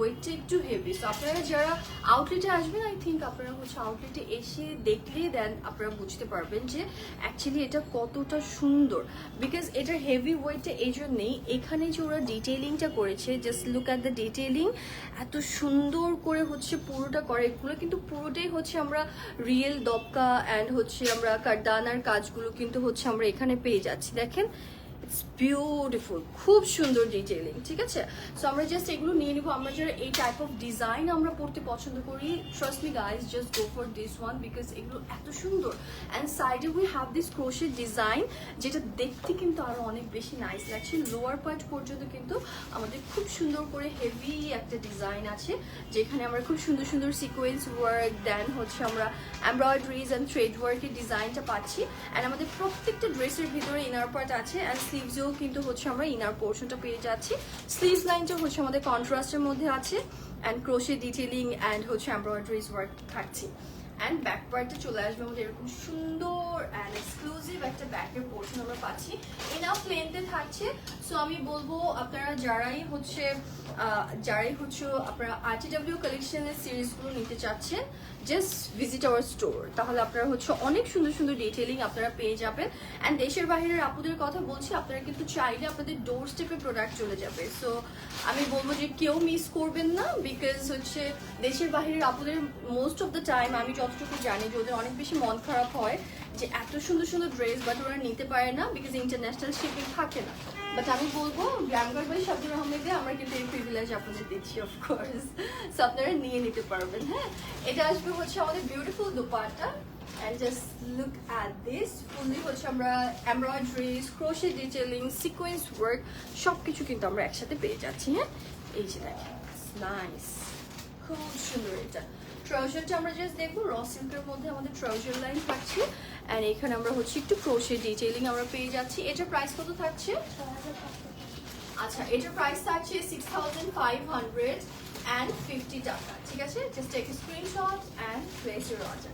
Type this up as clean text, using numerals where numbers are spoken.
ওয়েটটা একটু heavy. So আপনারা যারা আউটলেটে আসবেন, আই থিঙ্ক আপনারা হচ্ছে আউটলেটে এসে দেখলেই দেন আপনারা বুঝতে পারবেন যে অ্যাকচুয়ালি এটা কতটা সুন্দর। বিকজ এটার হেভি ওয়েটটা এই জন্যেই, এখানে যে ওরা ডিটেইলিংটা করেছে, just look at the detailing, এত সুন্দর করে হচ্ছে পুরোটা করে। এগুলো কিন্তু পুরোটাই হচ্ছে আমরা রিয়েল দবকা অ্যান্ড হচ্ছে আমরা কারদানার কাজগুলো কিন্তু হচ্ছে আমরা এখানে পেয়ে যাচ্ছি। দেখেন, ইটস বিউটিফুল, খুব সুন্দর ডিটেইলিং, ঠিক আছে। সো আমরা জাস্ট এগুলো নিয়ে নিবো। আমরা যারা এই টাইপ অফ ডিজাইন আমরা পড়তে পছন্দ করি, trust me guys, just go for this one, because এগুলো এত সুন্দর। অ্যান্ড সাইডে we have this crochet design, যেটা দেখতে কিন্তু আরো অনেক বেশি নাইস লাগছে। লোয়ার পার্ট পর্যন্ত কিন্তু আমাদের খুব সুন্দর করে হেভি একটা ডিজাইন আছে, যেখানে আমরা খুব সুন্দর সুন্দর সিকোয়েন্স ওয়ার্ক, দেন হচ্ছে আমরা এমব্রয়ডারিজ অ্যান্ড থ্রেড ওয়ার্কের ডিজাইনটা পাচ্ছি। অ্যান্ড আমাদের প্রত্যেকটা ড্রেসের ভিতরে ইনার পার্ট আছে, অ্যান্ড স্লিভসেও কিন্তু হচ্ছে আমরা ইনার পোর্শনটা পেয়ে যাচ্ছি। স্লিভস লাইনটা হচ্ছে আমাদের কন্ট্রাস্টের মধ্যে আছে, অ্যান্ড ক্রোশে ডিটেইলিং অ্যান্ড হচ্ছে এমব্রয়ডারিজ ওয়ার্ক থাকছে। অ্যান্ড ব্যাক পার্টটা চলে আসবে আমাদের এরকম সুন্দর অ্যান্ড এক্সক্লুসিভ একটা ব্যাকের পোর্শন আমরা পাচ্ছি। এনাফ লেন্থে থাকছে। সো আমি বলবো আপনারা যারাই হচ্ছে আপনারা RTW কালেকশনের সিরিজগুলো নিতে চাচ্ছেন, জাস্ট ভিজিট আওয়ার স্টোর। তাহলে আপনারা হচ্ছে অনেক সুন্দর সুন্দর ডিটেইলিং আপনারা পেয়ে যাবেন। অ্যান্ড দেশের বাইরের আপুদের কথা বলছি, আপনারা কিন্তু চাইলে আপনাদের ডোর স্টেপে প্রোডাক্ট চলে যাবে। সো আমি বলবো যে কেউ মিস করবেন না, বিকজ হচ্ছে দেশের বাইরের আপুদের মোস্ট অফ দ্য টাইম আমি যতটুকু জানি যে ওদের অনেক বেশি মন খারাপ হয় যে এত সুন্দর সুন্দর ড্রেস বাট ওরা নিতে পারে না, বিকজ ইন্টারন্যাশনাল শিপিং থাকে না। বাট আমি বলবো গ্ল্যামগার বাই শাবনুর আহমেদে আমরা কিন্তু এই প্রিভিলেজ আপনাদের দিচ্ছি অফকোর্স। সো আপনারা নিয়ে নিতে পারবেন। হ্যাঁ, এটা আসবে হচ্ছে আমাদের beautiful dupatta. And just look at this, fully হচ্ছে আমরা embroideries, crochet detailing, sequence work সবকিছু কিন্তু আমরা একসাথে পেয়ে যাচ্ছি। হ্যাঁ, এই যে দেখেন, নাইস, খুব সুন্দর। এটা ট্রাউজারটা আমরা জাস্ট দেখবো, র সিল্কের মধ্যে আমাদের ট্রাউজার লাইন থাকছে, অ্যান্ড এখানে আমরা হচ্ছে একটু ক্রোশে ডিটেইলিং আমরা পেয়ে যাচ্ছি। এটার প্রাইস কত থাকছে? আচ্ছা, এটার প্রাইস থাকছে 6550 টাকা। ঠিক আছে, just take screenshot and place your order.